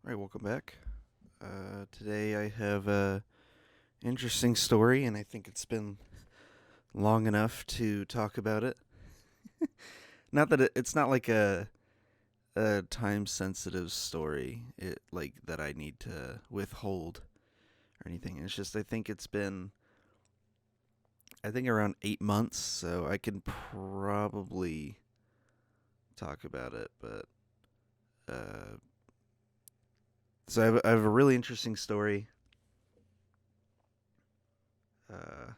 All right, welcome back. Today I have a interesting story, and I think it's been long enough to talk about it. Not that it's not like a time sensitive story, it like that I need to withhold or anything. It's just I think around 8 months, so I can probably talk about it. But uh, I have a really interesting story. Uh,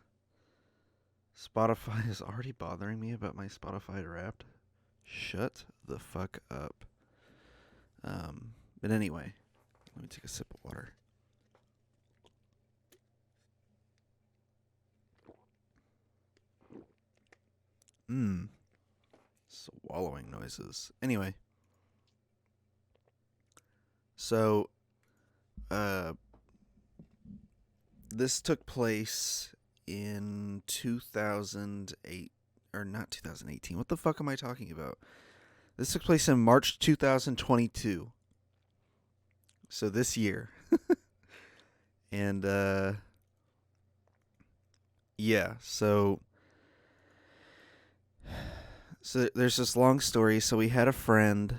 Spotify is already bothering me about my Spotify Wrapped. Shut the fuck up. But anyway, let me take a sip of water. Mmm. Swallowing noises. Anyway, so uh, this took place in 2008 or not 2018. What the fuck am I talking about? This took place in March 2022. So this year. And yeah, so there's this long story. So we had a friend.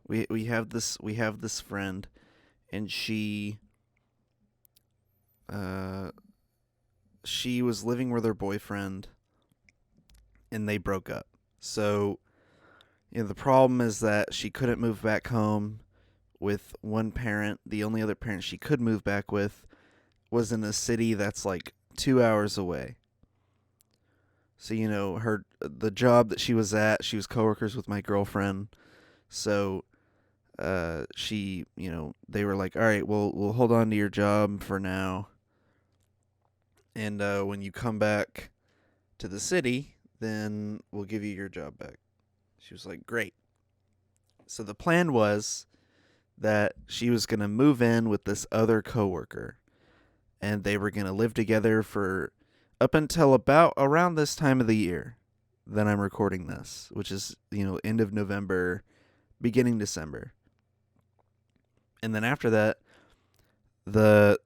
We have this friend, and uh she was living with her boyfriend, and they broke up. So the problem is that she couldn't move back home with one parent. The only other parent she could move back with was in a city that's like 2 hours away. So her the job that she was at, she was coworkers with my girlfriend. So she they were like, all right, we'll hold on to your job for now, and when you come back to the city, then we'll give you your job back. She was like, great. So the plan was that she was going to move in with this other coworker, and they were going to live together for up until about around this time of the year that I'm recording this, which is, end of November, beginning December. And then after that, the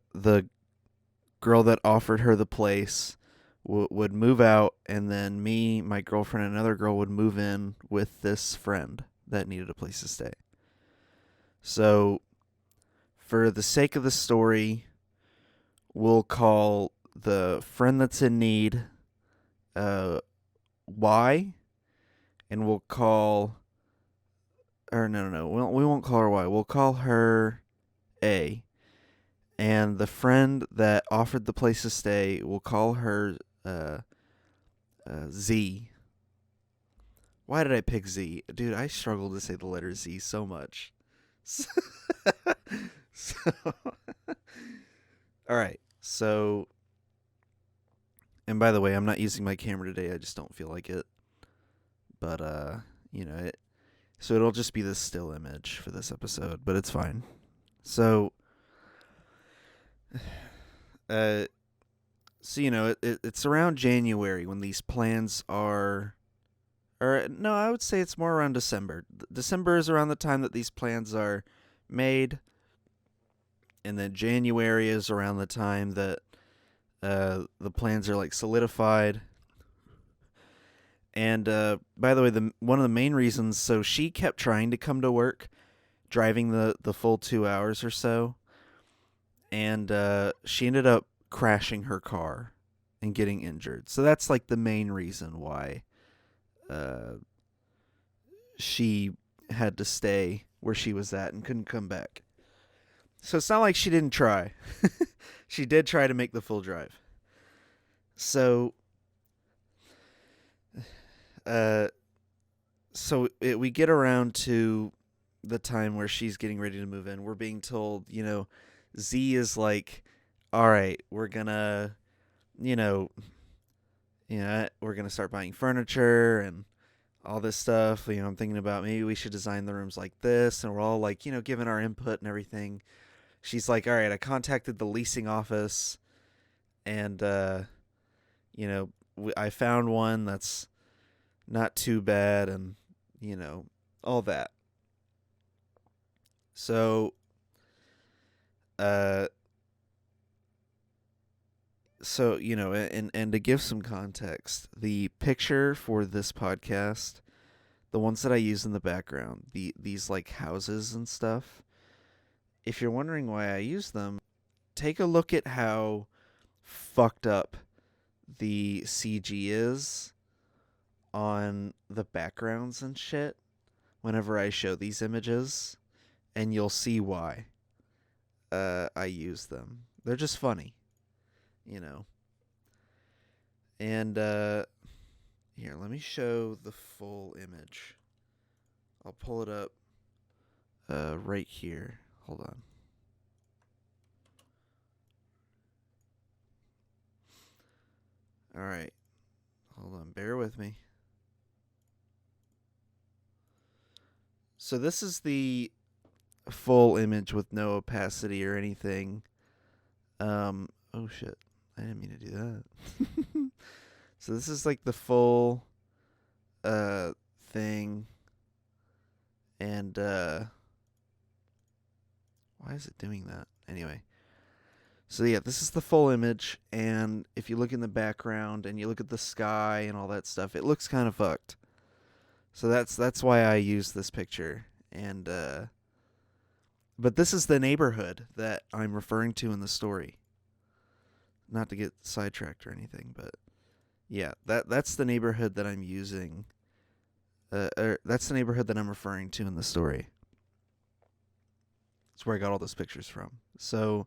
girl that offered her the place would move out, and then me, my girlfriend, and another girl would move in with this friend that needed a place to stay. So, for the sake of the story, we'll call the friend that's in need Y, and we'll call, or no, we won't call her Y. We'll call her A, and the friend that offered the place to stay, we'll call her Z. Why did I pick Z? Dude, I struggle to say the letter Z so much. so, all right. So, and by the way, I'm not using my camera today. I just don't feel like it. But it. So it'll just be this still image for this episode, but it's fine. So, uh, it's around January when these plans are, or no, I would say it's more around December. December is around the time that these plans are made, and then January is around the time that the plans are like solidified. And by the way, one of the main reasons, so she kept trying to come to work, driving the full 2 hours or so, and she ended up crashing her car and getting injured. So that's like the main reason why uh, she had to stay where she was at and couldn't come back. So it's not like she didn't try. She did try to make the full drive. So, uh, we get around to the time where she's getting ready to move in. We're being told, Z is like, all right, we're gonna, you know, we're gonna start buying furniture and all this stuff. I'm thinking about maybe we should design the rooms like this, and we're all like, giving our input and everything. She's like, all right, I contacted the leasing office, and I found one that's not too bad, and all that. So Uh, so and to give some context, the picture for this podcast, the ones that I use in the background, these like houses and stuff. If you're wondering why I use them, take a look at how fucked up the CG is on the backgrounds and shit whenever I show these images, and you'll see why I use them. They're just funny, you know. And here, let me show the full image. I'll pull it up right here. Hold on. All right. Hold on. Bear with me. So this is the full image with no opacity or anything. Oh shit. I didn't mean to do that. So this is like the full thing. And why is it doing that? Anyway. So yeah, this is the full image, and if you look in the background and you look at the sky and all that stuff, it looks kind of fucked. So that's why I use this picture. And but this is the neighborhood that I'm referring to in the story. Not to get sidetracked or anything, but yeah, that's the neighborhood that I'm using. That's the neighborhood that I'm referring to in the story. That's where I got all those pictures from. So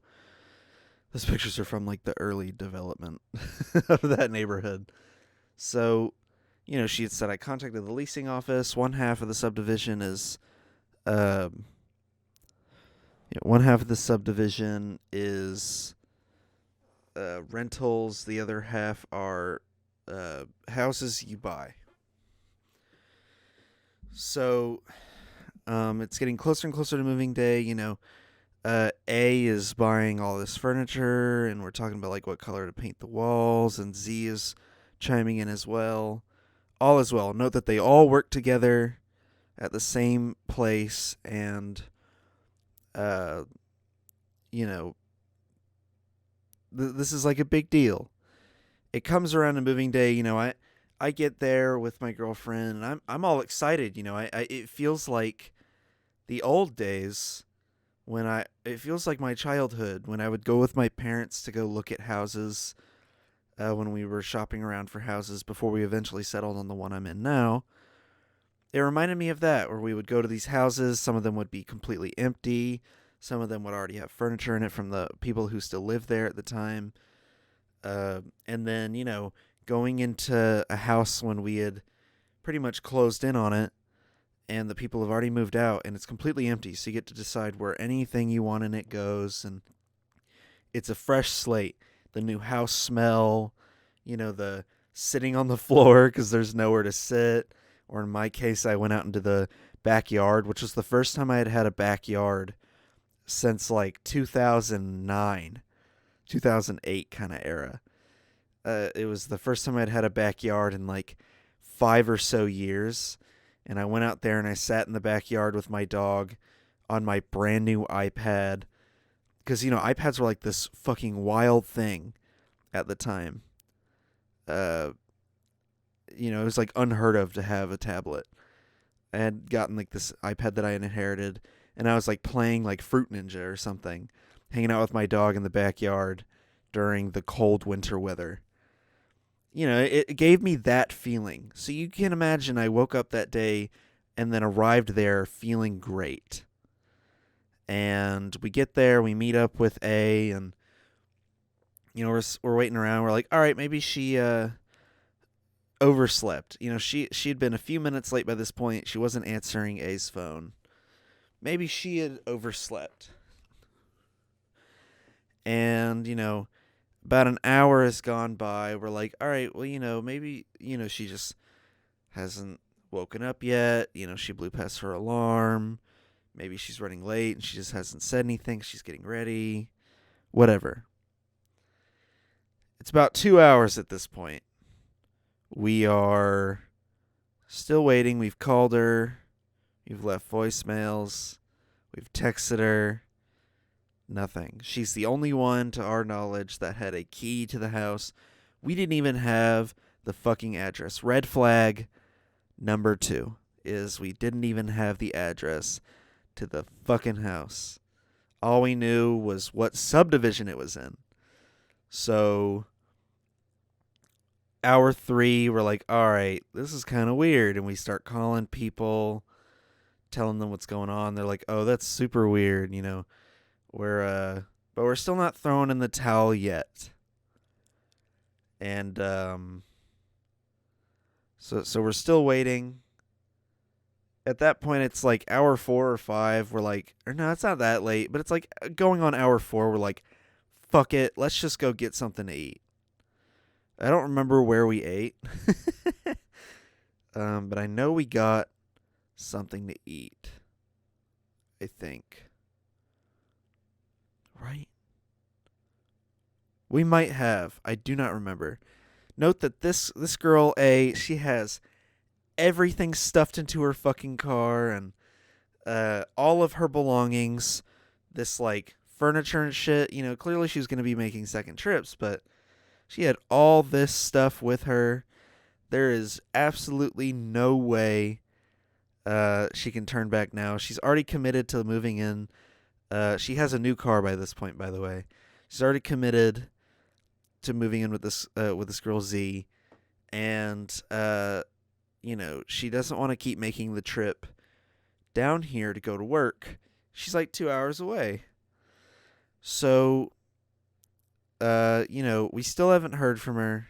those pictures are from like the early development of that neighborhood. So, she had said I contacted the leasing office. One half of the subdivision is, one half of the subdivision is rentals. The other half are houses you buy. So, it's getting closer and closer to moving day. A is buying all this furniture, and we're talking about like what color to paint the walls, and Z is chiming in as well. All is well. Note that they all work together at the same place, and this is like a big deal. It comes around to moving day. I get there with my girlfriend, and I'm all excited. It feels like the old days when it feels like my childhood when I would go with my parents to go look at houses when we were shopping around for houses before we eventually settled on the one I'm in now. It reminded me of that, where we would go to these houses. Some of them would be completely empty. Some of them would already have furniture in it from the people who still lived there at the time. And then, going into a house when we had pretty much closed in on it, and the people have already moved out, and it's completely empty, so you get to decide where anything you want in it goes, and it's a fresh slate. The new house smell, the sitting on the floor because there's nowhere to sit, or in my case, I went out into the backyard, which was the first time I had had a backyard since like 2009, 2008 kind of era. It was the first time I'd had a backyard in like 5 or so years. And I went out there and I sat in the backyard with my dog on my brand new iPad. Because, iPads were like this fucking wild thing at the time. It was like unheard of to have a tablet. I had gotten like this iPad that I had inherited. And I was like playing like Fruit Ninja or something. Hanging out with my dog in the backyard during the cold winter weather. It gave me that feeling. So you can imagine I woke up that day and then arrived there feeling great. And we get there, we meet up with A, and we're waiting around. We're like, all right, maybe she overslept. She'd been a few minutes late by this point. She wasn't answering A's phone. Maybe she had overslept. And about an hour has gone by. We're like, all right, well, maybe, she just hasn't woken up yet. She blew past her alarm. Maybe she's running late and she just hasn't said anything. She's getting ready. Whatever. It's about 2 hours at this point. We are still waiting. We've called her. We've left voicemails. We've texted her. Nothing. She's the only one, to our knowledge, that had a key to the house. We didn't even have the fucking address. Red flag number 2 is we didn't even have the address to the fucking house. All we knew was what subdivision it was in. So, hour 3, we're like, all right, this is kind of weird. And we start calling people, telling them what's going on. They're like, oh, that's super weird, you know. But we're still not throwing in the towel yet. And so we're still waiting. At that point, it's like hour 4 or 5. We're like, or no, it's not that late, but it's like going on hour 4. We're like, fuck it, let's just go get something to eat. I don't remember where we ate, but I know we got something to eat. I think. Right? We might have. I do not remember. Note that this girl, she has everything stuffed into her fucking car and all of her belongings, this like furniture and shit. You know, clearly she was going to be making second trips, but she had all this stuff with her. There is absolutely no way she can turn back now. She's already committed to moving in. She has a new car by this point, by the way. She's already committed to moving in with this girl Z, and you know, she doesn't want to keep making the trip down here to go to work. She's like 2 hours away. So, you know, we still haven't heard from her.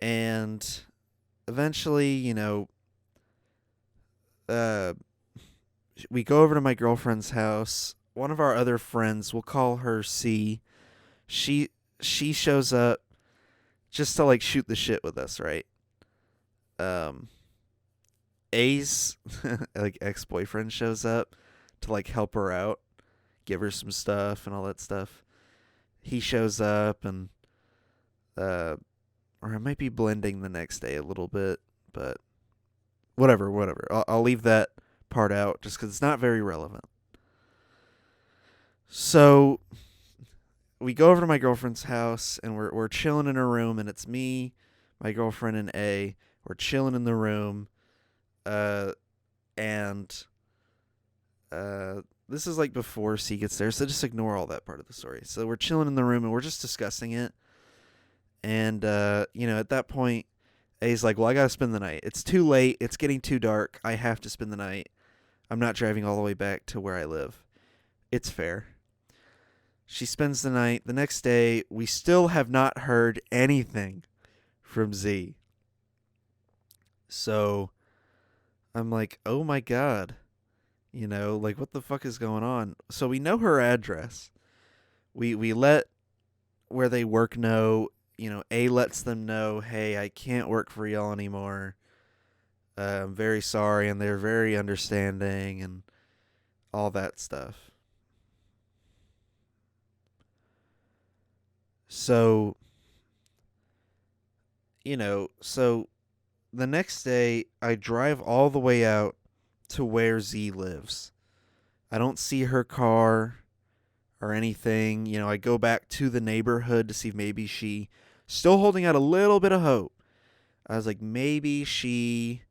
And eventually, you know, we go over to my girlfriend's house. One of our other friends, we'll call her C. She shows up just to like shoot the shit with us, right? A's like ex-boyfriend shows up to like help her out, give her some stuff and all that stuff. He shows up and or I might be blending the next day a little bit, but whatever. I'll leave that part out just because it's not very relevant. So we go over to my girlfriend's house and we're chilling in her room, and it's me, my girlfriend, and A. We're chilling in the room, and this is like before C gets there, so just ignore all that part of the story. So we're chilling in the room and we're just discussing it, and you know, at that point, A's like, well, I gotta spend the night. It's too late. It's getting too dark. I have to spend the night. I'm not driving all the way back to where I live. It's fair. She spends the night. The next day, we still have not heard anything from Z. So I'm like, oh my God. You know, like, what the fuck is going on? So we know her address. We let where they work know. You know, A lets them know, hey, I can't work for y'all anymore. I'm very sorry, and they're very understanding and all that stuff. So, you know, so the next day I drive all the way out to where Z lives. I don't see her car or anything. You know, I go back to the neighborhood to see if maybe she, still holding out a little bit of hope. I was like, maybe she,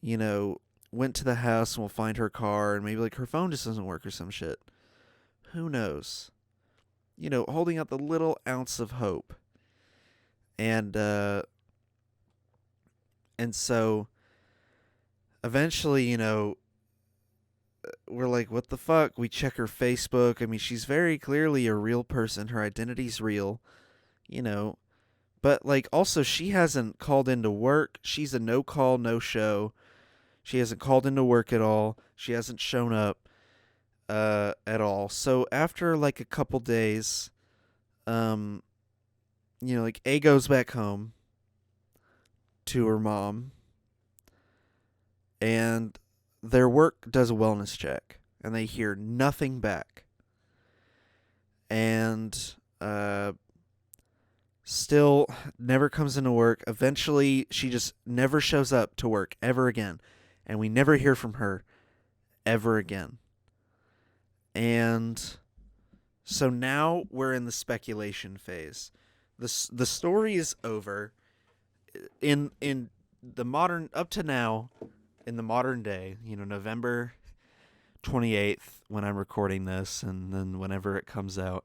you know, went to the house and we'll find her car, and maybe like her phone just doesn't work or some shit. Who knows? You know, holding out the little ounce of hope. And so eventually, you know, we're like, what the fuck? We check her Facebook. I mean, she's very clearly a real person. Her identity's real, you know. But, like, also, she hasn't called into work. She's a no-call, no-show. She hasn't called into work at all. She hasn't shown up at all. So, after, like, a couple days, you know, like, A goes back home to her mom, and their work does a wellness check, and they hear nothing back. And still never comes into work. Eventually, she just never shows up to work ever again, and we never hear from her ever again. And so now we're in the speculation phase. The story is over. In the modern, up to now, in the modern day, November 28th, when I'm recording this, and then whenever it comes out,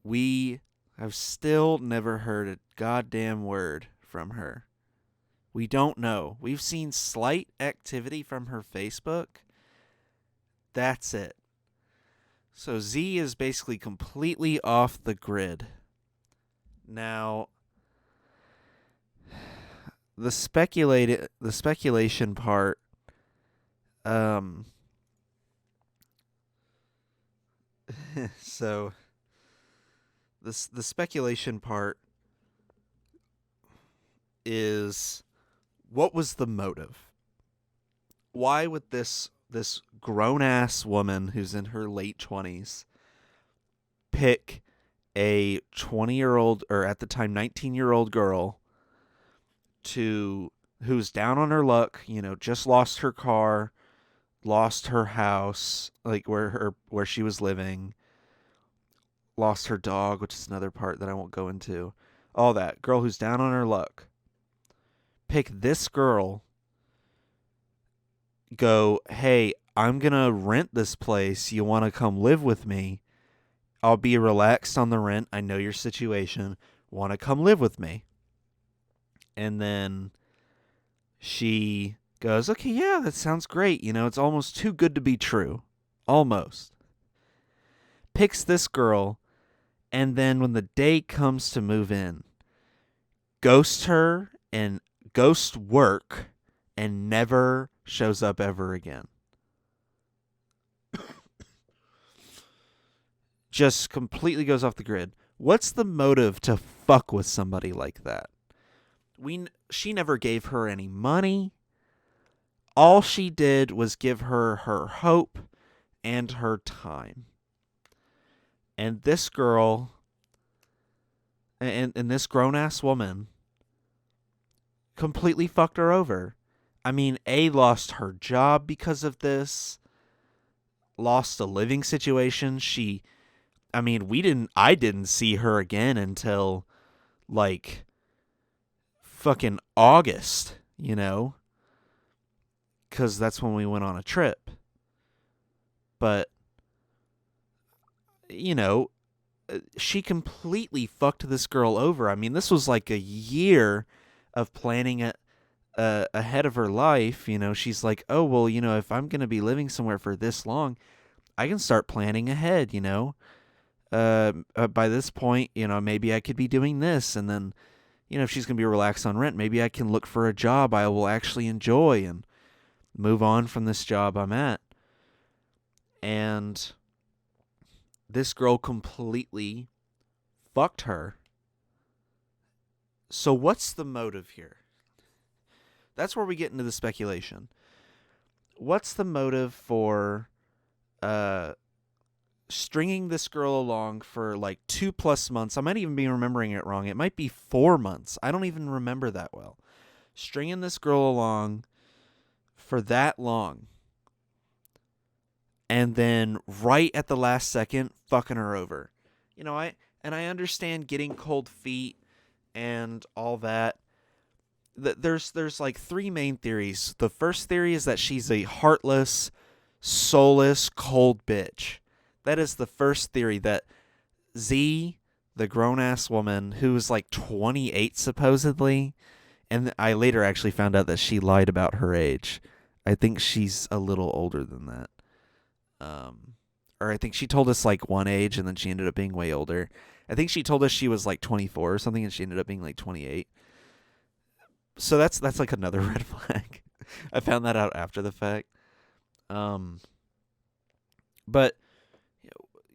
we have still never heard a goddamn word from her. We don't know. We've seen slight activity from her Facebook. That's it. So Z is basically completely off the grid. Now, the speculation part, so the speculation part is, what was the motive? Why would this grown ass woman who's in her late 20s pick a 20-year-old, or at the time 19-year-old girl, who's down on her luck, just lost her car, lost her house, like where she was living, lost her dog, which is another part that I won't go into. All that. Girl who's down on her luck. Pick this girl, go, hey, I'm going to rent this place. You want to come live with me? I'll be relaxed on the rent. I know your situation. Want to come live with me? And then she goes, okay, yeah, that sounds great. It's almost too good to be true. Almost. Picks this girl, and then when the day comes to move in, ghosts her and ghost work, and never shows up ever again. Just completely goes off the grid. What's the motive to fuck with somebody like that? She never gave her any money. All she did was give her hope and her time. And this girl, and this grown-ass woman, completely fucked her over. I mean, lost her job because of this. Lost a living situation. I didn't see her again until, like, fucking August, because that's when we went on a trip. But, she completely fucked this girl over. I mean, this was like a year of planning it ahead of her life. She's like, oh, well, if I'm going to be living somewhere for this long, I can start planning ahead, by this point, maybe I could be doing this. And then, if she's going to be relaxed on rent, maybe I can look for a job I will actually enjoy and move on from this job I'm at. And this girl completely fucked her. So what's the motive here? That's where we get into the speculation. What's the motive for stringing this girl along for like 2+ months? I might even be remembering it wrong. It might be 4 months. I don't even remember that well. Stringing this girl along for that long. And then right at the last second, fucking her over. I understand getting cold feet and all that. There's like 3 main theories. The first theory is that she's a heartless, soulless, cold bitch. That is the first theory, that Z, the grown-ass woman, who was like 28 supposedly, and I later actually found out that she lied about her age. I think she's a little older than that. Or I think she told us like one age, and then she ended up being way older. I think she told us she was like 24 or something, and she ended up being like 28. So that's like another red flag. I found that out after the fact. But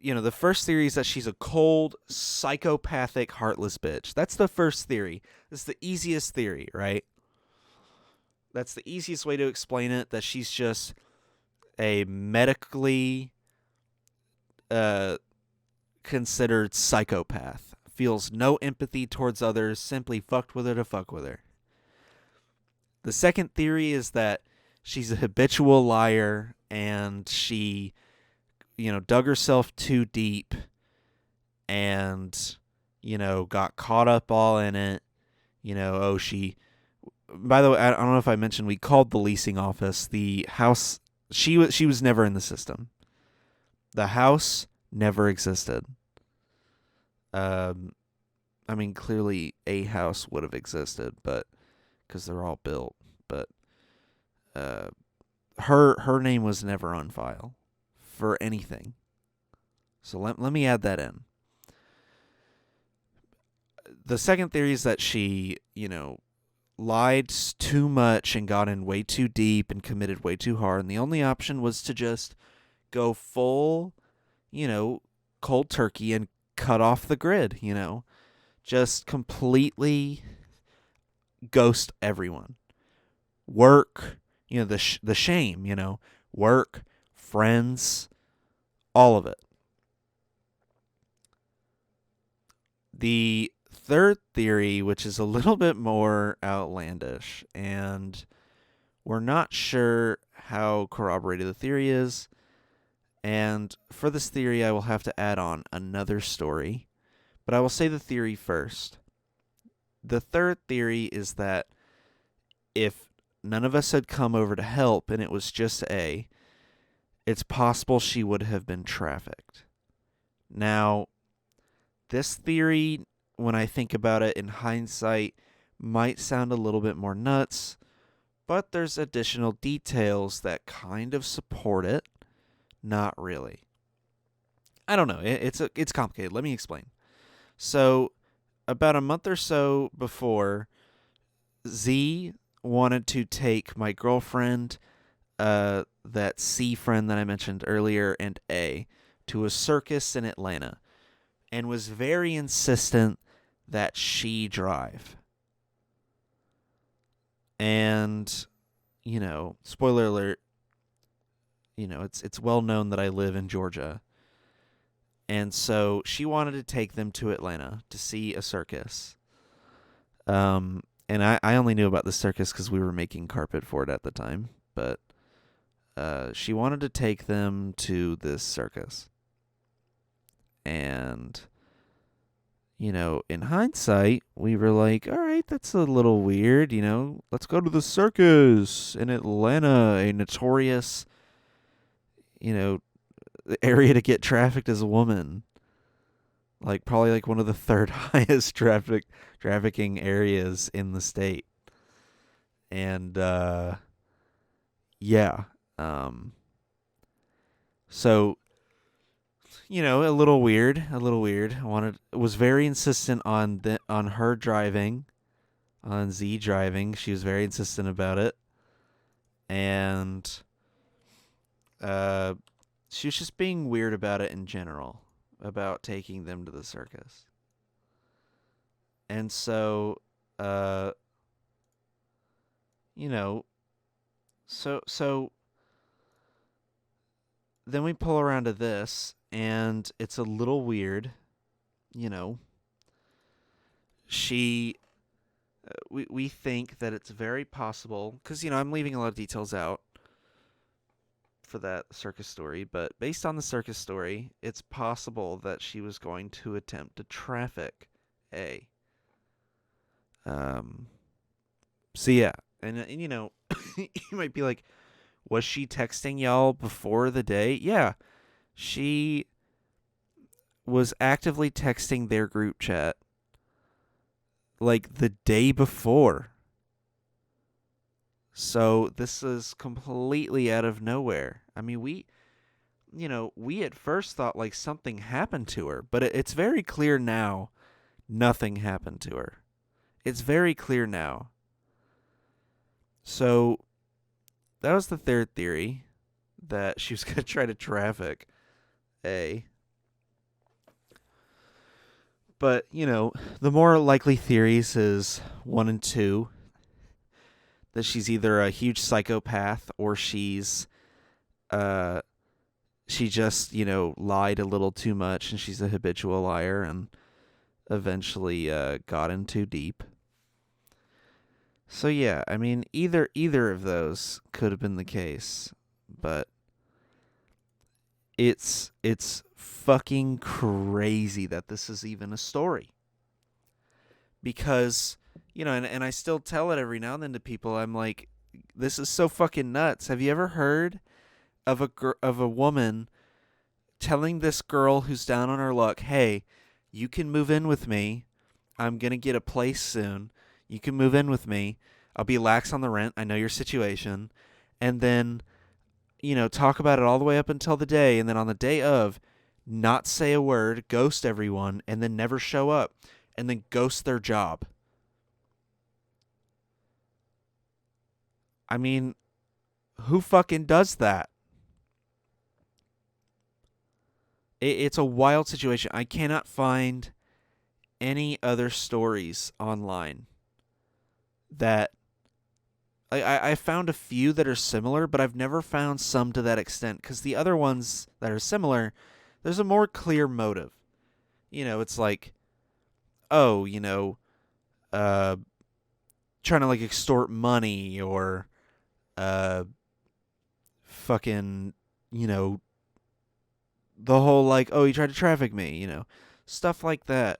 the first theory is that she's a cold, psychopathic, heartless bitch. That's the first theory. It's the easiest theory, right? That's the easiest way to explain it, that she's just a medically considered psychopath. Feels no empathy towards others, simply fucked with her to fuck with her. The second theory is that she's a habitual liar, and she dug herself too deep and, got caught up all in it. By the way, I don't know if I mentioned, we called the leasing office. The house, she was never in the system. The house never existed. Clearly a house would have existed, but because they're all built, but uh, her name was never on file for anything. So let me add that in. The second theory is that she, lied too much and got in way too deep and committed way too hard, and the only option was to just go full, cold turkey and cut off the grid, just completely ghost everyone. Work, the shame, work, friends, all of it. The third theory, which is a little bit more outlandish, and we're not sure how corroborated the theory is, and for this theory I will have to add on another story, but I will say the theory first. The third theory is that if none of us had come over to help and it was just A, it's possible she would have been trafficked. Now, this theory, when I think about it in hindsight, might sound a little bit more nuts, but there's additional details that kind of support it. Not really. I don't know. It's complicated. Let me explain. So, about a month or so before, Z wanted to take my girlfriend, that C friend that I mentioned earlier, and A, to a circus in Atlanta, and was very insistent that she drive. And, spoiler alert, it's well known that I live in Georgia. And so she wanted to take them to Atlanta to see a circus. And I only knew about the circus because we were making carpet for it at the time. But she wanted to take them to this circus. And, in hindsight, we were like, all right, that's a little weird, let's go to the circus in Atlanta, a notorious, area to get trafficked as a woman. Probably one of the third highest trafficking areas in the state. And, yeah. So, a little weird. Was very insistent on her driving, on Z driving. She was very insistent about it, and she was just being weird about it in general, about taking them to the circus. And so, so then we pull around to this, and it's a little weird, She, we think that it's very possible, because, I'm leaving a lot of details out for that circus story, but based on the circus story, it's possible that she was going to attempt to traffic A. So yeah, and you might be like, was she texting y'all before the day? Yeah, she was actively texting their group chat the day before. So this is completely out of nowhere. I mean, we at first thought something happened to her, but it's very clear now nothing happened to her. It's very clear now. So that was the third theory, that she was going to try to traffic A. But, the more likely theories is 1 and 2, that she's either a huge psychopath or she just, lied a little too much and she's a habitual liar and eventually got in too deep. So yeah, I mean, either of those could have been the case, but it's fucking crazy that this is even a story. Because, and I still tell it every now and then to people. I'm like, this is so fucking nuts. Have you ever heard of a woman telling this girl who's down on her luck, "Hey, you can move in with me. I'm going to get a place soon. You can move in with me. I'll be lax on the rent. I know your situation." And then, talk about it all the way up until the day, and then on the day of, not say a word, ghost everyone, and then never show up, and then ghost their job. I mean, who fucking does that? It's a wild situation. I cannot find any other stories online that I found a few that are similar, but I've never found some to that extent, because the other ones that are similar, there's a more clear motive. It's like, oh, trying to like extort money, or fucking, the whole like, oh, he tried to traffic me, stuff like that.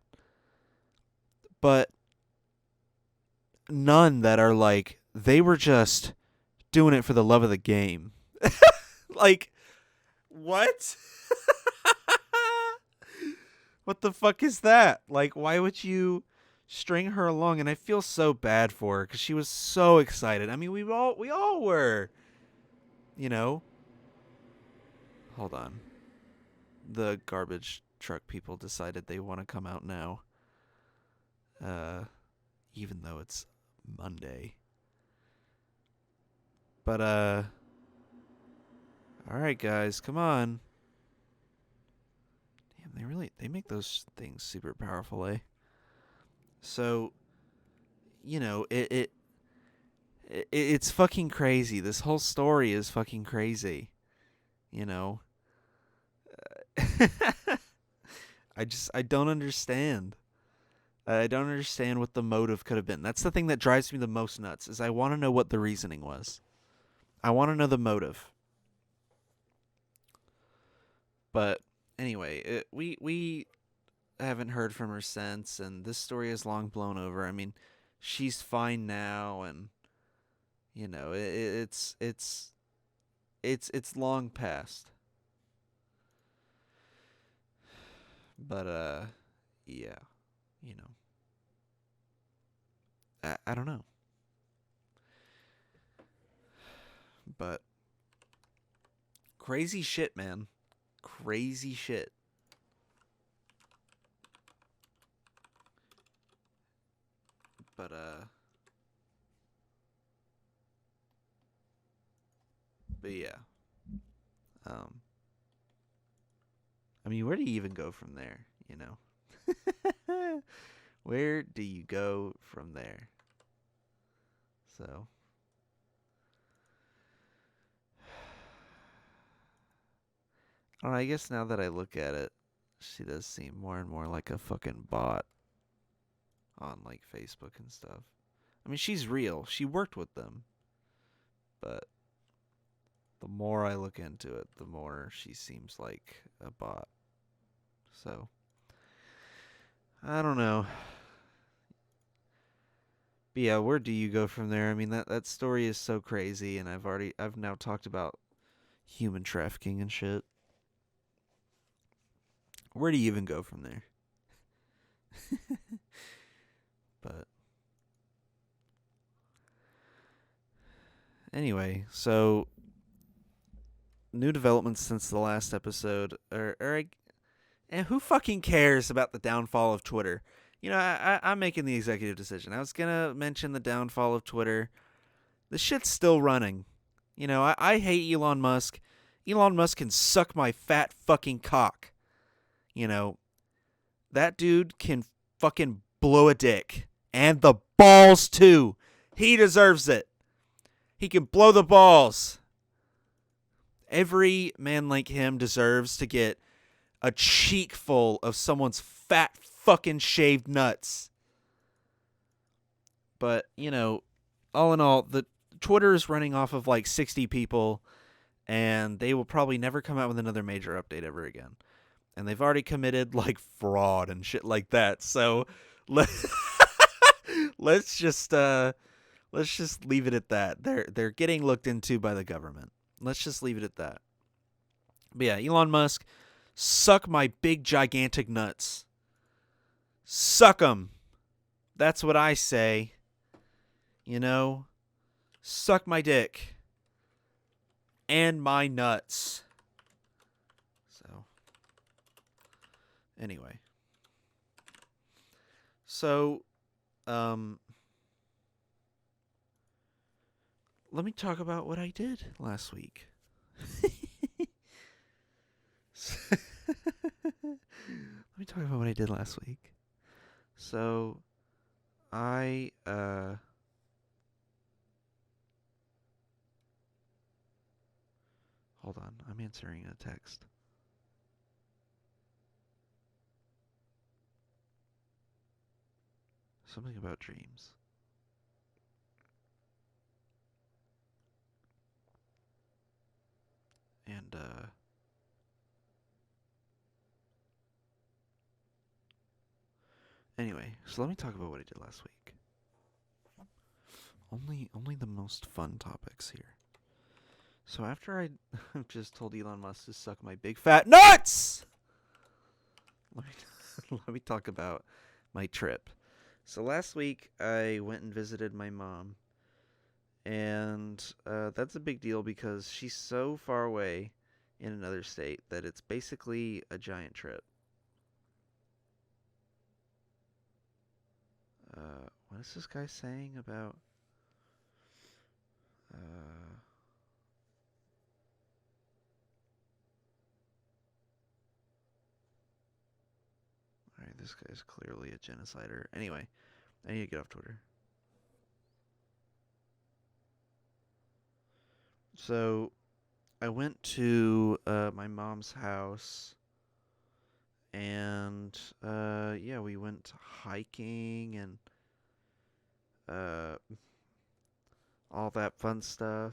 But none that are like, they were just doing it for the love of the game. Like, what? What the fuck is that? Like, why would you string her along? And I feel so bad for her, because she was so excited. I mean, we all were. Hold on. The garbage truck people decided they want to come out now. Even though it's Monday. But all right, guys, come on. Damn, they make those things super powerful, eh? So, it's fucking crazy. This whole story is fucking crazy. I don't understand. I don't understand what the motive could have been. That's the thing that drives me the most nuts, is I want to know what the reasoning was. I want to know the motive. But anyway, we haven't heard from her since, and this story is long blown over. I mean, she's fine now, and it's long past. But yeah, I don't know. But crazy shit, man. Crazy shit. But yeah. I mean, where do you even go from there, Where do you go from there? So, I guess now that I look at it, she does seem more and more like a fucking bot on like Facebook and stuff. I mean, she's real. She worked with them. But the more I look into it, the more she seems like a bot. So, I don't know. But yeah, where do you go from there? I mean, that story is so crazy, and I've now talked about human trafficking and shit. Where do you even go from there? But anyway, so new developments since the last episode, and who fucking cares about the downfall of Twitter? I'm making the executive decision. I was gonna mention the downfall of Twitter. The shit's still running. I hate Elon Musk. Elon Musk can suck my fat fucking cock. That dude can fucking blow a dick. And the balls, too. He deserves it. He can blow the balls. Every man like him deserves to get a cheek full of someone's fat fucking shaved nuts. But, all in all, the Twitter is running off of like 60 people, and they will probably never come out with another major update ever again. And they've already committed like fraud and shit like that. So let let's just leave it at that. They're getting looked into by the government. Let's just leave it at that. But yeah, Elon Musk, suck my big gigantic nuts. Suck 'em. That's what I say. You know, suck my dick and my nuts. So anyway. So let me talk about what I did last week. Let me talk about what I did last week. So, I, hold on, I'm answering a text. Something about dreams. And, anyway, so let me talk about what I did last week. Only the most fun topics here. So after I just told Elon Musk to suck my big fat nuts, let me let me talk about my trip. So last week I went and visited my mom, and that's a big deal because she's so far away in another state that it's basically a giant trip. What is this guy saying about? Alright, this guy's clearly a genocider. Anyway, I need to get off Twitter. So, I went to my mom's house, and yeah, we went hiking and uh, all that fun stuff.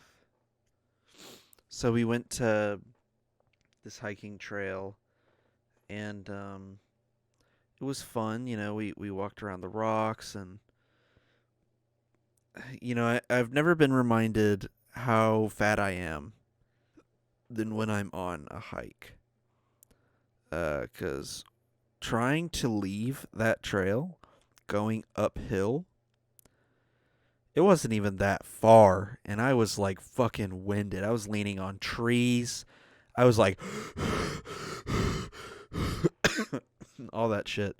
So we went to this hiking trail, and it was fun. You know, we walked around the rocks, and I've never been reminded how fat I am than when I'm on a hike. 'Cause trying to leave that trail, going uphill, it wasn't even that far, and I was like fucking winded. I was leaning on trees. I was like all that shit.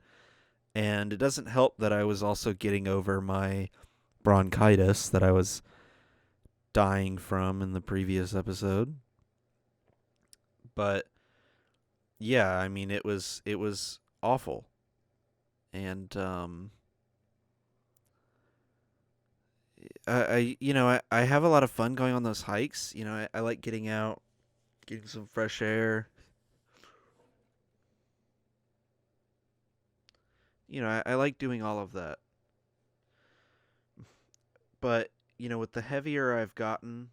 And it doesn't help that I was also getting over my bronchitis that I was dying from in the previous episode. But yeah, I mean it was awful. And I have a lot of fun going on those hikes. I like getting out, getting some fresh air. I like doing all of that. But with the heavier I've gotten,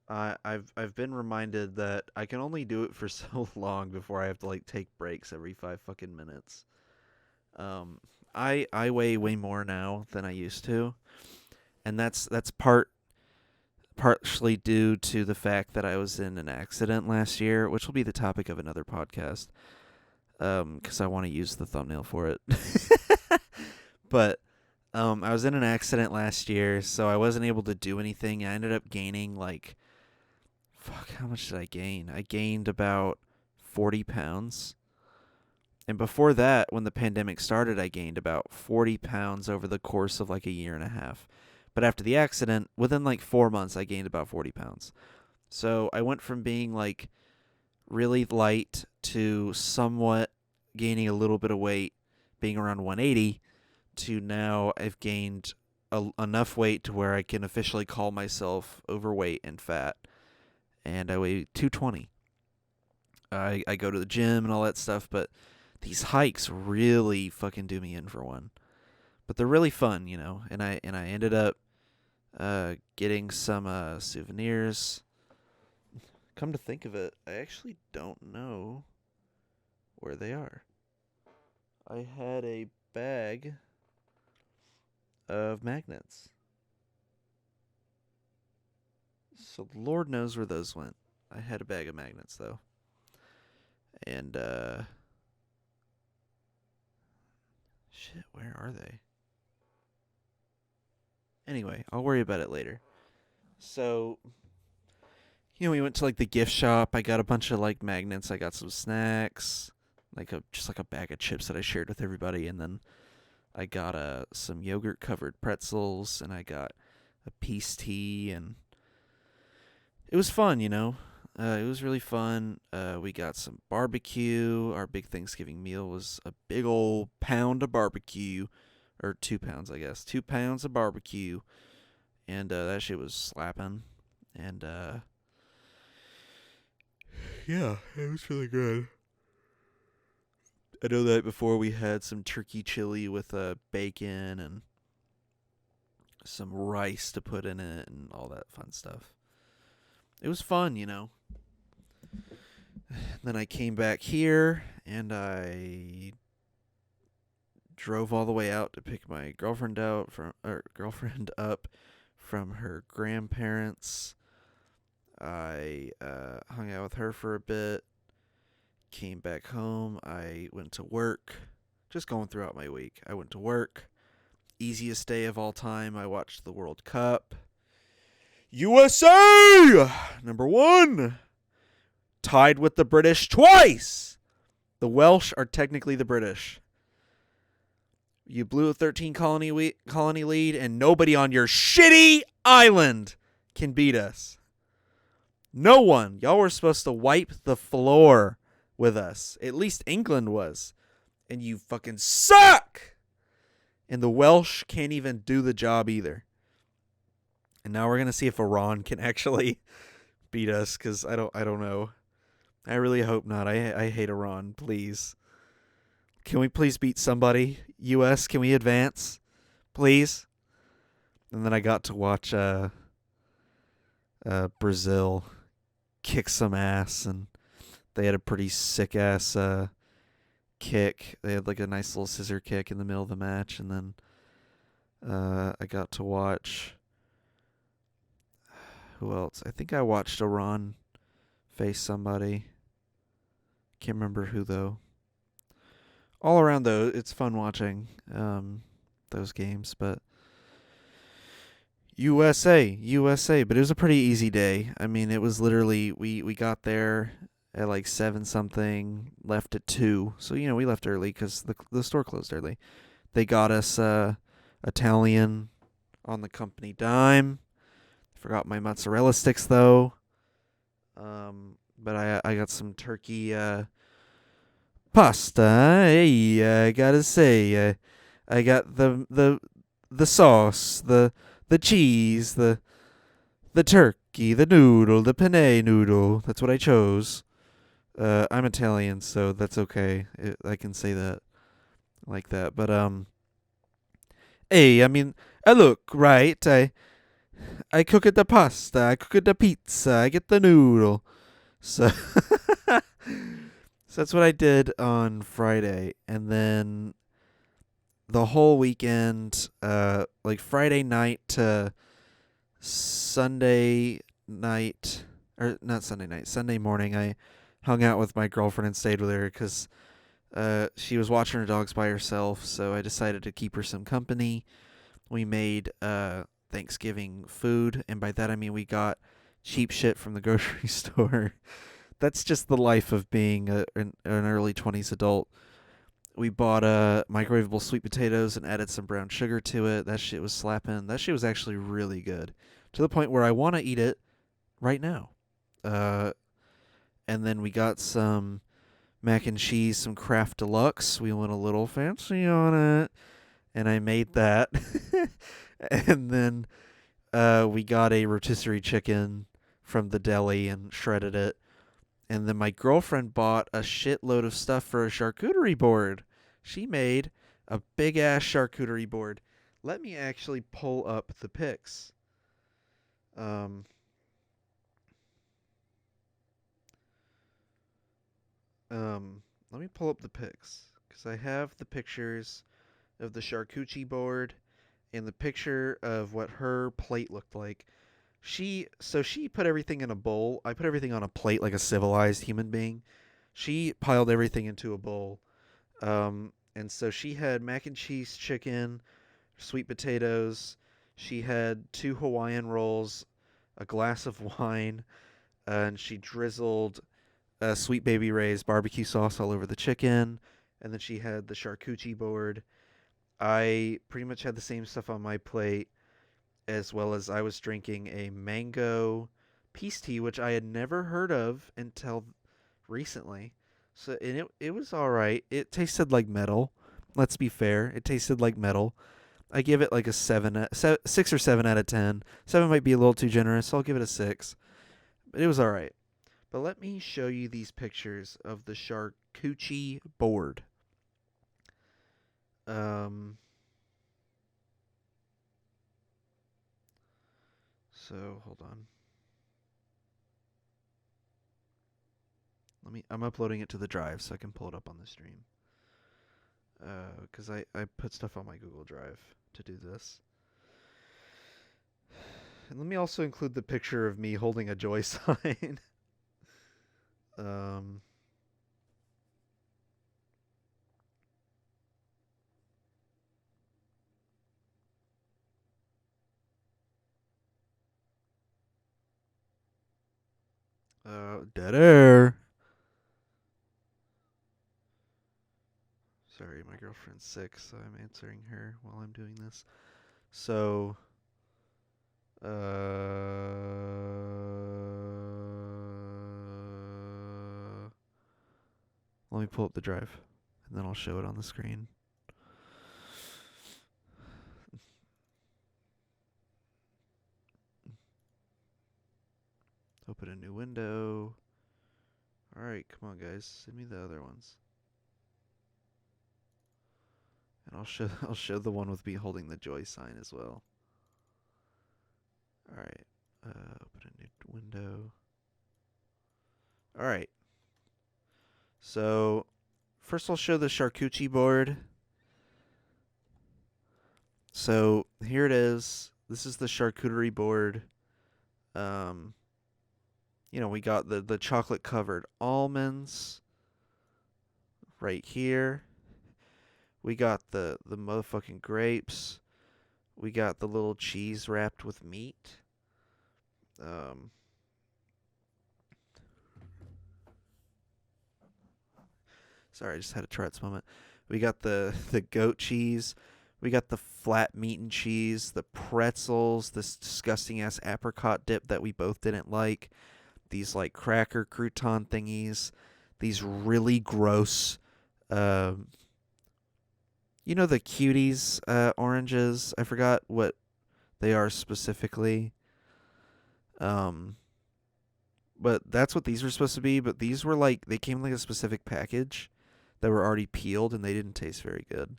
I've been reminded that I can only do it for so long before I have to like take breaks every 5 fucking minutes. Um, I weigh way more now than I used to, and that's partially due to the fact that I was in an accident last year, which will be the topic of another podcast. Because I want to use the thumbnail for it. But I was in an accident last year, so I wasn't able to do anything. I ended up gaining like, fuck, how much did I gain? I gained about 40 pounds. And before that, when the pandemic started, I gained about 40 pounds over the course of like a year and a half. But after the accident, within like 4 months, I gained about 40 pounds. So I went from being like really light to somewhat gaining a little bit of weight, being around 180, to now I've gained enough weight to where I can officially call myself overweight and fat. And I weigh 220. I go to the gym and all that stuff, but these hikes really fucking do me in for one. But they're really fun, and I ended up getting some souvenirs. come to think of it, I actually don't know where they are. I had a bag of magnets. So Lord knows where those went. I had a bag of magnets though. And shit, where are they? Anyway, I'll worry about it later. So, we went to like the gift shop. I got a bunch of like magnets. I got some snacks, just like a bag of chips that I shared with everybody, and then I got some yogurt covered pretzels, and I got a peace tea, and it was fun. It was really fun. We got some barbecue. Our big Thanksgiving meal was a big old pound of barbecue, or 2 pounds, I guess. 2 pounds of barbecue, and that shit was slapping. And yeah, it was really good. I know that before we had some turkey chili with bacon and some rice to put in it and all that fun stuff. It was fun. Then I came back here and I drove all the way out to pick my girlfriend up from her grandparents. I hung out with her for a bit. Came back home. I went to work. Just going throughout my week. I went to work. Easiest day of all time. I watched the World Cup. USA! Number 1. Tied with the British twice. The Welsh are technically the British. You blew a 13 colony lead, and nobody on your shitty island can beat us. No one. Y'all were supposed to wipe the floor with us. At least England was. And you fucking suck! And the Welsh can't even do the job either. And now we're going to see if Iran can actually beat us, because I don't know. I really hope not. I hate Iran, please. Can we please beat somebody? U.S., can we advance? Please? And then I got to watch Brazil kick some ass, and they had a pretty sick-ass kick. They had like a nice little scissor kick in the middle of the match, and then I got to watch... Who else? I think I watched Iran face somebody. Can't remember who, though. All around, though, it's fun watching those games, but USA, but it was a pretty easy day. I mean, it was literally, we got there at like 7-something, left at 2, so, we left early because the store closed early. They got us Italian on the company dime. Forgot my mozzarella sticks, though. But I got some turkey pasta. Hey, I gotta say, I got the sauce, the cheese, the turkey, the noodle, the penne noodle. That's what I chose. I'm Italian, so that's okay. I can say that like that. But hey, I mean, I look right. I cook it the pasta, I cook it the pizza, I get the noodle. So, so that's what I did on Friday. And then the whole weekend, like Friday night to Sunday night, or not Sunday night, Sunday morning, I hung out with my girlfriend and stayed with her because she was watching her dogs by herself. So I decided to keep her some company. We made Thanksgiving food, and by that I mean we got cheap shit from the grocery store. That's just the life of being an early 20s adult. We bought microwavable sweet potatoes and added some brown sugar to it. That shit was slapping. That shit was actually really good, to the point where I want to eat it right now. And then we got some mac and cheese, some Kraft Deluxe. We went a little fancy on it, and I made that. And then we got a rotisserie chicken from the deli and shredded it. And then my girlfriend bought a shitload of stuff for a charcuterie board. She made a big-ass charcuterie board. Let me actually pull up the pics. Let me pull up the pics because I have the pictures of the charcuterie board and the picture of what her plate looked like. She put everything in a bowl. I put everything on a plate like a civilized human being. She piled everything into a bowl. And so she had mac and cheese chicken, sweet potatoes. She had two Hawaiian rolls, a glass of wine, and she drizzled Sweet Baby Ray's barbecue sauce all over the chicken. And then she had the charcuterie board. I pretty much had the same stuff on my plate, as well as I was drinking a mango peace tea, which I had never heard of until recently. So and it was all right. It tasted like metal. Let's be fair. It tasted like metal. I give it like a 6 or 7 out of 10. 7 might be a little too generous, so I'll give it a 6. But it was all right. But let me show you these pictures of the charcuterie board. Um, so hold on. I'm uploading it to the drive so I can pull it up on the stream. Because I put stuff on my Google Drive to do this. And let me also include the picture of me holding a joy sign. um, Dead air. Sorry, my girlfriend's sick, so I'm answering her while I'm doing this. So, uh, let me pull up the drive, and then I'll show it on the screen. Open a new window. Alright, come on guys, send me the other ones. And I'll show the one with me holding the joy sign as well. Alright. Open a new window. Alright. So first I'll show the charcuterie board. So here it is. This is the charcuterie board. We got the chocolate covered almonds right here. We got the motherfucking grapes. We got the little cheese wrapped with meat. Sorry, I just had a Tourette's moment. We got the goat cheese. We got the flat meat and cheese, the pretzels, this disgusting ass apricot dip that we both didn't like, these like cracker crouton thingies, these really gross, the cuties oranges. I forgot what they are specifically. But that's what these were supposed to be. But these were like they came in like a specific package that were already peeled and they didn't taste very good.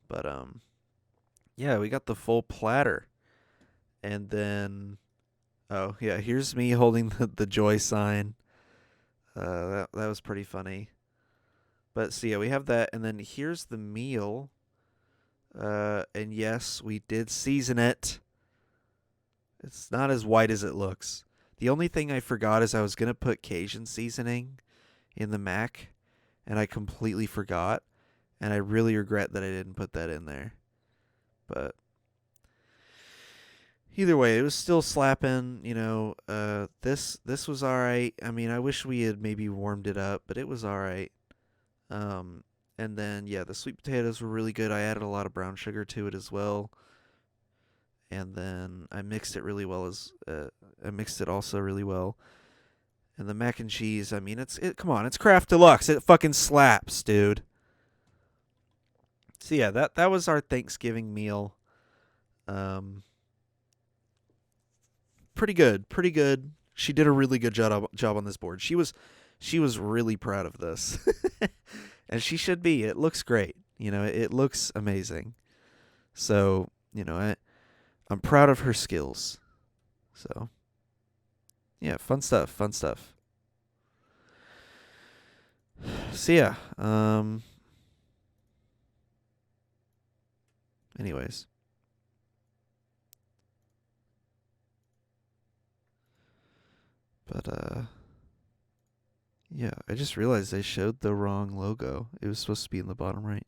But yeah, we got the full platter, and then oh yeah, here's me holding the joy sign. That was pretty funny. But so yeah, we have that, and then here's the meal. And yes, we did season it. It's not as white as it looks. The only thing I forgot is I was gonna put Cajun seasoning in the mac, and I completely forgot, and I really regret that I didn't put that in there. But either way, it was still slapping. This was all right. I mean, I wish we had maybe warmed it up, but it was all right. And then yeah, the sweet potatoes were really good. I added a lot of brown sugar to it as well, and then I mixed it really well I mixed it also really well. And the mac and cheese, I mean, come on, it's Kraft Deluxe. It fucking slaps, dude. So yeah, that was our Thanksgiving meal. Pretty good, pretty good. She did a really good job on this board. She was really proud of this, and she should be. It looks great. It looks amazing. So I'm proud of her skills. So yeah, fun stuff. So yeah. Anyways, but yeah, I just realized they showed the wrong logo. It was supposed to be in the bottom right.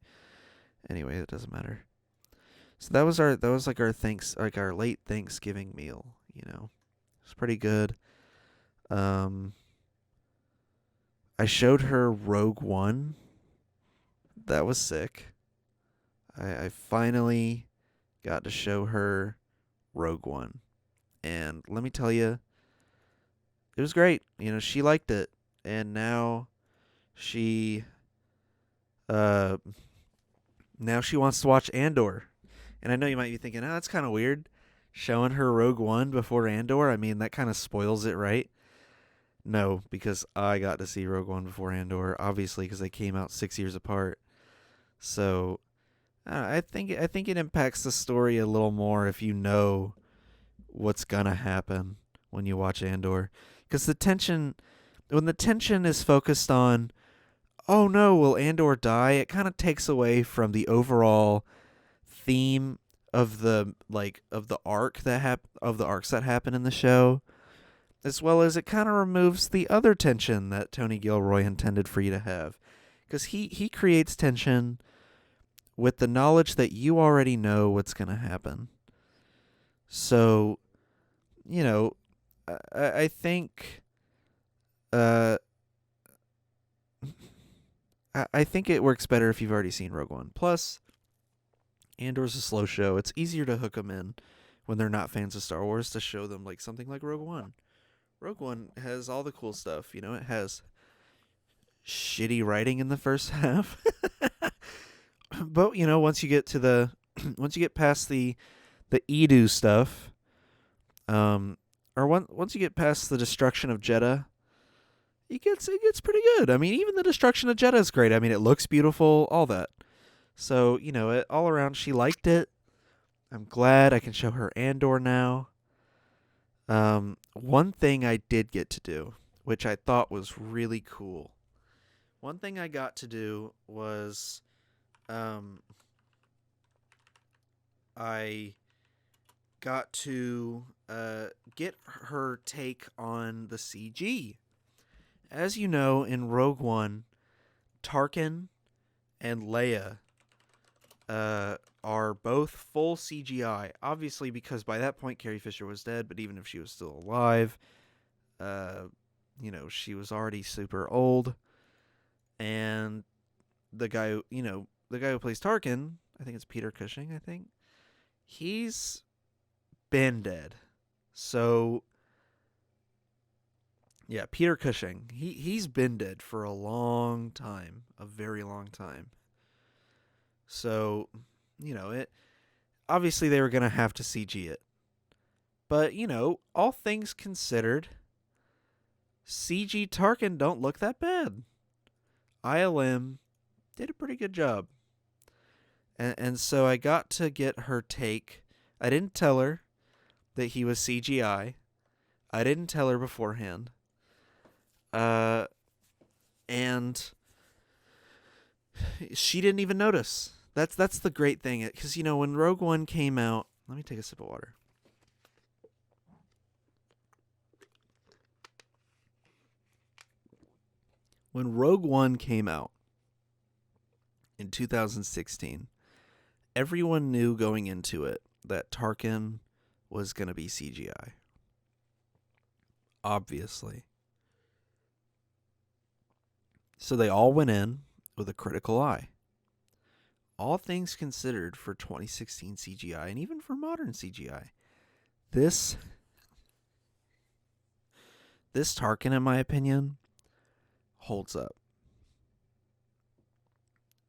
Anyway, it doesn't matter. So that was like our late Thanksgiving meal. It's pretty good. Um, I showed her Rogue One. That was sick. I finally got to show her Rogue One, and let me tell you, it was great. She liked it, and she uh now she wants to watch Andor. And I know you might be thinking, oh, that's kind of weird, showing her Rogue One before Andor. I mean, that kind of spoils it, right? No, because I got to see Rogue One before Andor, obviously, because they came out 6 years apart. So I think it impacts the story a little more if you know what's gonna happen when you watch Andor, because when the tension is focused on, oh no, will Andor die? It kind of takes away from the overall theme of the arcs that happen in the show, as well as it kind of removes the other tension that Tony Gilroy intended for you to have, because he creates tension with the knowledge that you already know what's going to happen. So, you know, I think uh I think it works better if you've already seen Rogue One. Plus, Andor's a slow show. It's easier to hook them in when they're not fans of Star Wars, to show them like something like Rogue One. Rogue One has all the cool stuff. It has shitty writing in the first half. But, once you get to the once you get past the Edu stuff, once you get past the destruction of Jeddah, it gets pretty good. I mean, even the destruction of Jeddah is great. I mean, it looks beautiful, all that. So, all around, she liked it. I'm glad I can show her Andor now. One thing I did get to do, which I thought was really cool. One thing I got to do was, I got to get her take on the CG. As you know, in Rogue One, Tarkin and Leia are both full CGI. Obviously, because by that point Carrie Fisher was dead, but even if she was still alive, she was already super old. And the guy, the guy who plays Tarkin, I think it's Peter Cushing, I think, he's been dead. So, yeah, Peter Cushing, he's been dead for a long time, a very long time. So, it obviously they were going to have to CG it. But, all things considered, CG Tarkin don't look that bad. ILM did a pretty good job. And so I got to get her take. I didn't tell her that he was CGI. I didn't tell her beforehand. And she didn't even notice. That's the great thing, because when Rogue One came out, let me take a sip of water. When Rogue One came out in 2016, everyone knew going into it that Tarkin was going to be CGI. Obviously. So they all went in with a critical eye. All things considered, for 2016 CGI, and even for modern CGI, this Tarkin, in my opinion, holds up.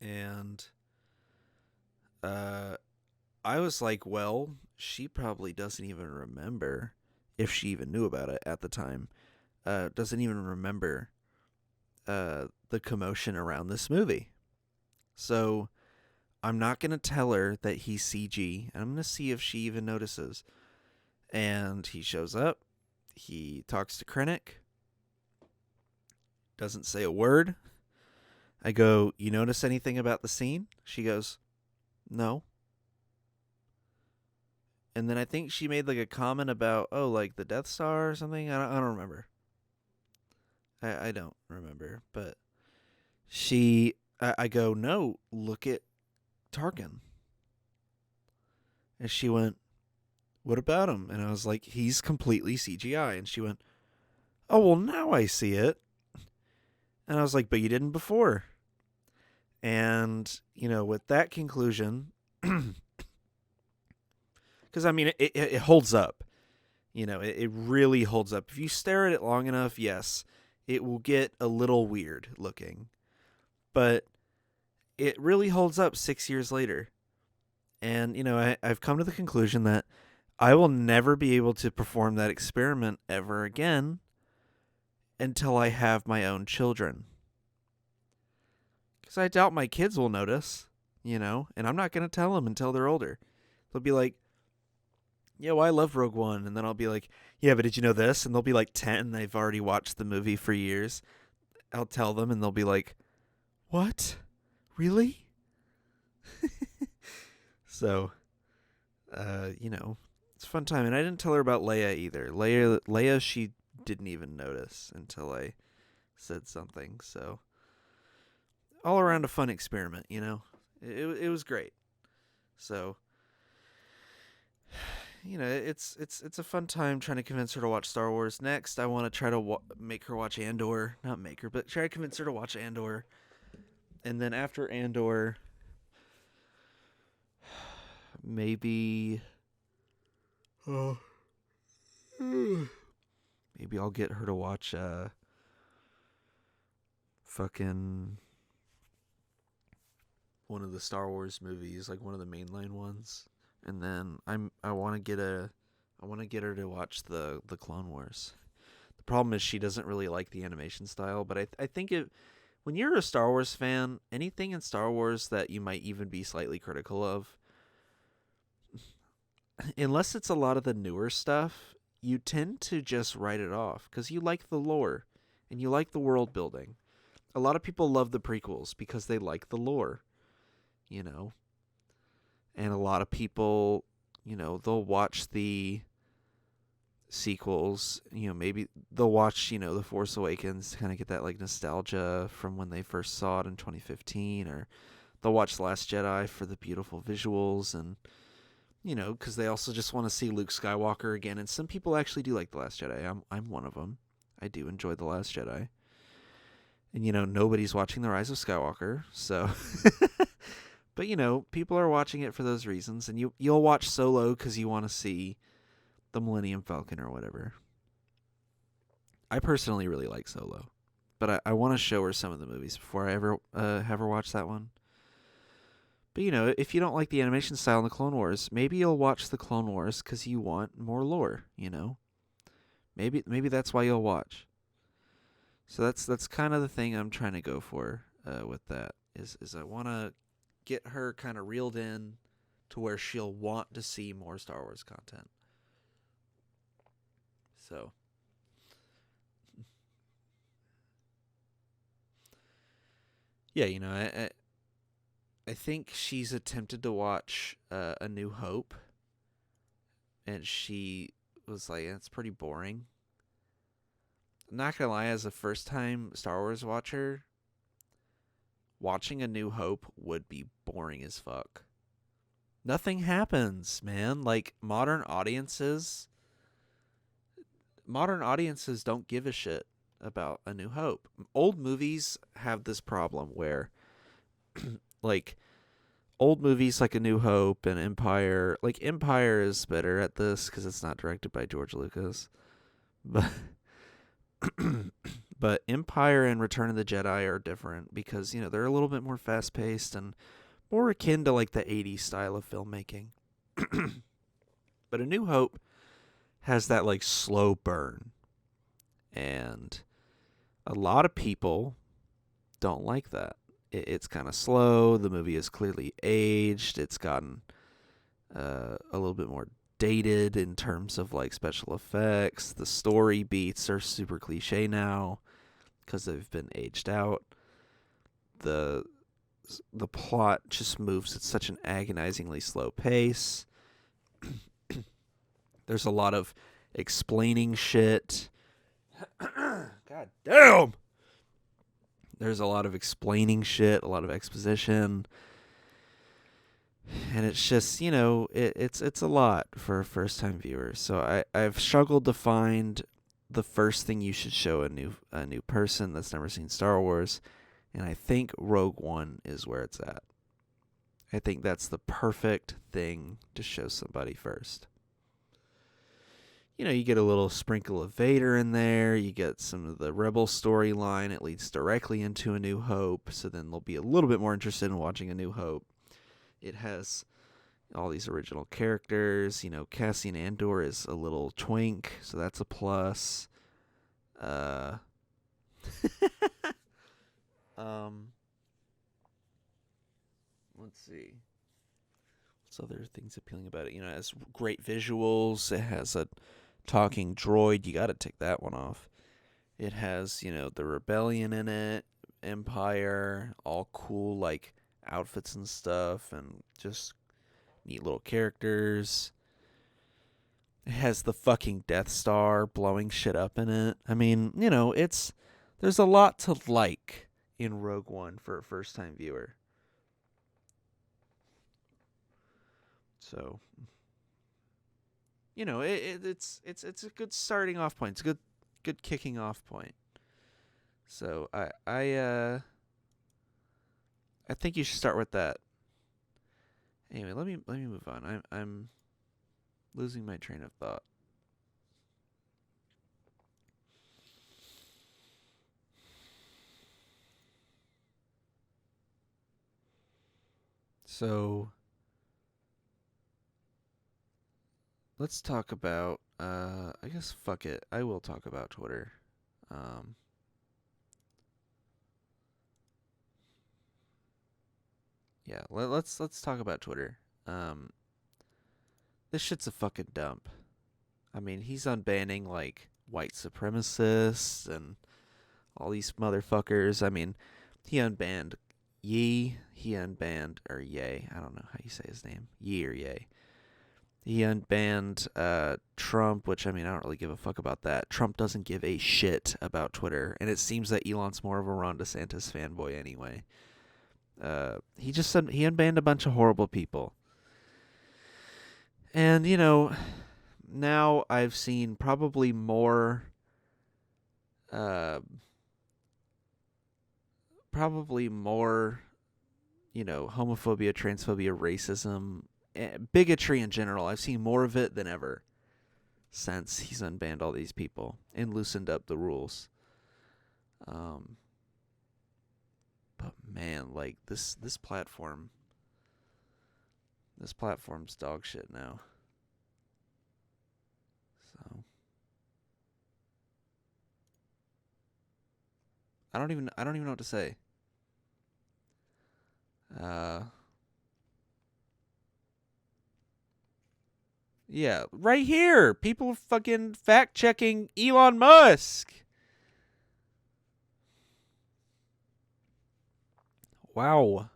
And I was like, well, she probably doesn't even remember, if she even knew about it at the time, doesn't even remember the commotion around this movie. So I'm not going to tell her that he's CG, and I'm going to see if she even notices. And he shows up. He talks to Krennic. Doesn't say a word. I go, "You notice anything about the scene?" She goes, "No." And then I think she made like a comment about, oh, like the Death Star or something. I don't remember. I don't remember. But I go, "No, look at Tarkin." And she went, "What about him?" And I was like, "He's completely CGI." And she went, "Oh, well, now I see it." And I was like, "But you didn't before." And, with that conclusion, because I mean, it holds up. It really holds up. If you stare at it long enough, yes, it will get a little weird looking. But it really holds up 6 years later. And, I've come to the conclusion that I will never be able to perform that experiment ever again until I have my own children. Because I doubt my kids will notice, and I'm not going to tell them until they're older. They'll be like, "Yeah, well, I love Rogue One." And then I'll be like, "Yeah, but did you know this?" And they'll be like 10 and they've already watched the movie for years. I'll tell them and they'll be like, "What? Really?" So, it's a fun time. And I didn't tell her about Leia either. Leia, she didn't even notice until I said something. So, all around a fun experiment, It was great. So, it's a fun time trying to convince her to watch Star Wars. Next, I want to try to make her watch Andor. Not make her, but try to convince her to watch Andor. And then after Andor, maybe, maybe I'll get her to watch fucking one of the Star Wars movies, like one of the mainline ones. And then I want to get her to watch the Clone Wars. The problem is she doesn't really like the animation style, but I think when you're a Star Wars fan, anything in Star Wars that you might even be slightly critical of, unless it's a lot of the newer stuff, you tend to just write it off because you like the lore and you like the world building. A lot of people love the prequels because they like the lore, and a lot of people, they'll watch the sequels, maybe they'll watch, The Force Awakens to kind of get that like nostalgia from when they first saw it in 2015, or they'll watch The Last Jedi for the beautiful visuals, and because they also just want to see Luke Skywalker again. And some people actually do like The Last Jedi. I'm one of them. I do enjoy The Last Jedi. And nobody's watching The Rise of Skywalker, so but people are watching it for those reasons, and you'll watch Solo because you want to see the Millennium Falcon or whatever. I personally really like Solo, but I want to show her some of the movies before I ever have her watch that one. But if you don't like the animation style in the Clone Wars, maybe you'll watch the Clone Wars because you want more lore. Maybe that's why you'll watch. So that's kind of the thing I'm trying to go for with that is I want to get her kind of reeled in to where she'll want to see more Star Wars content. So, yeah, I think she's attempted to watch A New Hope, and she was like, "It's pretty boring." I'm not gonna lie, as a first-time Star Wars watcher, watching A New Hope would be boring as fuck. Nothing happens, man. Like modern audiences don't give a shit about A New Hope. Old movies have this problem where like old movies like A New Hope and Empire, like Empire is better at this because it's not directed by George Lucas, but but Empire and Return of the Jedi are different because they're a little bit more fast paced and more akin to like the 80s style of filmmaking. But A New Hope has that like slow burn, and a lot of people don't like that. It's kind of slow. The movie is clearly aged. It's gotten a little bit more dated in terms of like special effects. The story beats are super cliche now because they've been aged out. the plot just moves at such an agonizingly slow pace. There's a lot of explaining shit. God damn! There's a lot of explaining shit, a lot of exposition. And it's just, it's a lot for first-time viewers. So I've struggled to find the first thing you should show a new person that's never seen Star Wars, and I think Rogue One is where it's at. I think that's the perfect thing to show somebody first. You get a little sprinkle of Vader in there. You get some of the Rebel storyline. It leads directly into A New Hope, so then they'll be a little bit more interested in watching A New Hope. It has all these original characters. Cassian Andor is a little twink, so that's a plus. Let's see. What's other things appealing about it? It has great visuals. It has a talking droid. You got to take that one off. It has, the rebellion in it, Empire, all cool, like, outfits and stuff, and just neat little characters. It has the fucking Death Star blowing shit up in it. I mean, there's a lot to like in Rogue One for a first-time viewer. So, it's a good starting off point. It's a good kicking off point. So I think you should start with that. Anyway, let me move on. I'm losing my train of thought. So let's talk about I guess fuck it. I will talk about Twitter. Yeah, let's talk about Twitter. This shit's a fucking dump. I mean, he's unbanning like white supremacists and all these motherfuckers. I mean, he unbanned Ye. He unbanned or Ye. I don't know how you say his name. Ye or Ye. He unbanned Trump, which, I mean, I don't really give a fuck about that. Trump doesn't give a shit about Twitter, and it seems that Elon's more of a Ron DeSantis fanboy anyway. He unbanned a bunch of horrible people. And, now I've seen probably more homophobia, transphobia, racism, bigotry in general. I've seen more of it than ever since he's unbanned all these people and loosened up the rules. But man, like this platform's dog shit now. So I don't even know what to say. Yeah, right here. People fucking fact checking Elon Musk. Wow.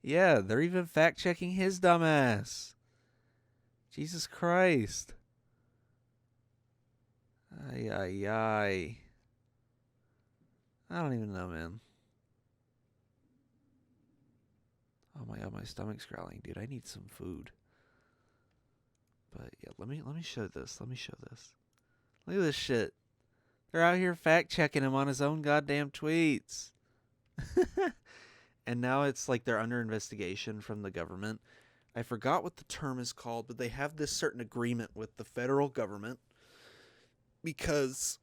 Yeah, they're even fact checking his dumbass. Jesus Christ. Ay, ay, ay. I don't even know, man. Oh my god, my stomach's growling, dude. I need some food. But yeah, let me show this. Let me show this. Look at this shit. They're out here fact checking him on his own goddamn tweets. And now it's like they're under investigation from the government. I forgot what the term is called, but they have this certain agreement with the federal government because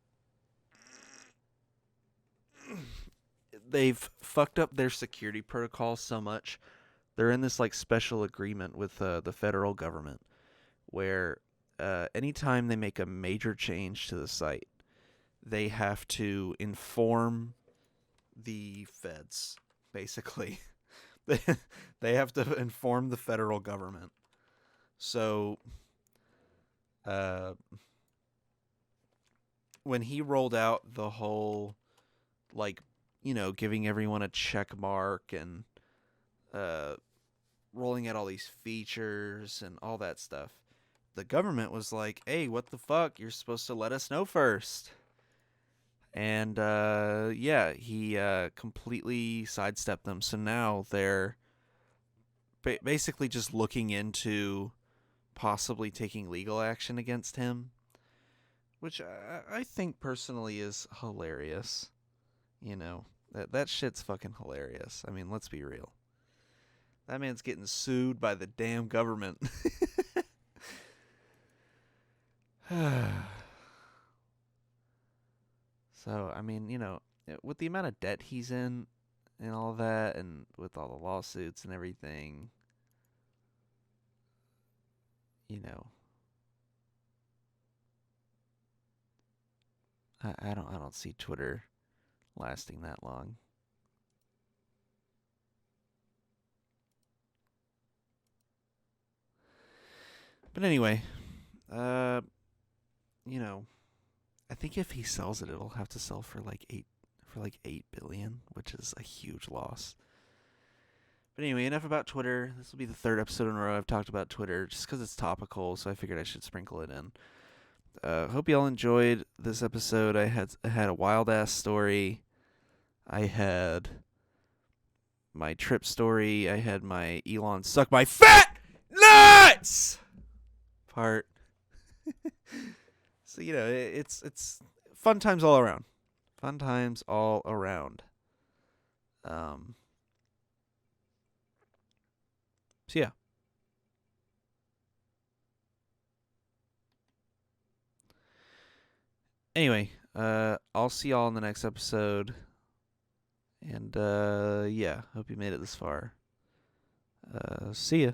they've fucked up their security protocol so much. They're in this like special agreement with the federal government where anytime they make a major change to the site, they have to inform the feds, basically. They have to inform the federal government. So when he rolled out the whole like, giving everyone a check mark and uh, rolling out all these features and all that stuff. The government was like, hey, what the fuck? You're supposed to let us know first. And yeah, he completely sidestepped them. So now they're basically just looking into possibly taking legal action against him, which I think personally is hilarious. That shit's fucking hilarious. I mean, let's be real. That man's getting sued by the damn government. So, I mean, with the amount of debt he's in and all that, and with all the lawsuits and everything, you know, I don't see Twitter lasting that long. But anyway, uh, you know, I think if he sells it, it'll have to sell for like 8 billion, which is a huge loss. But anyway, enough about Twitter. This will be the third episode in a row I've talked about Twitter, just because it's topical. So I figured I should sprinkle it in. Hope y'all enjoyed this episode. I had a wild ass story. I had my trip story. I had my Elon suck my fat nuts part. So it's fun times all around. Fun times all around. Um. So yeah. Anyway, I'll see y'all in the next episode. And yeah, hope you made it this far. See ya.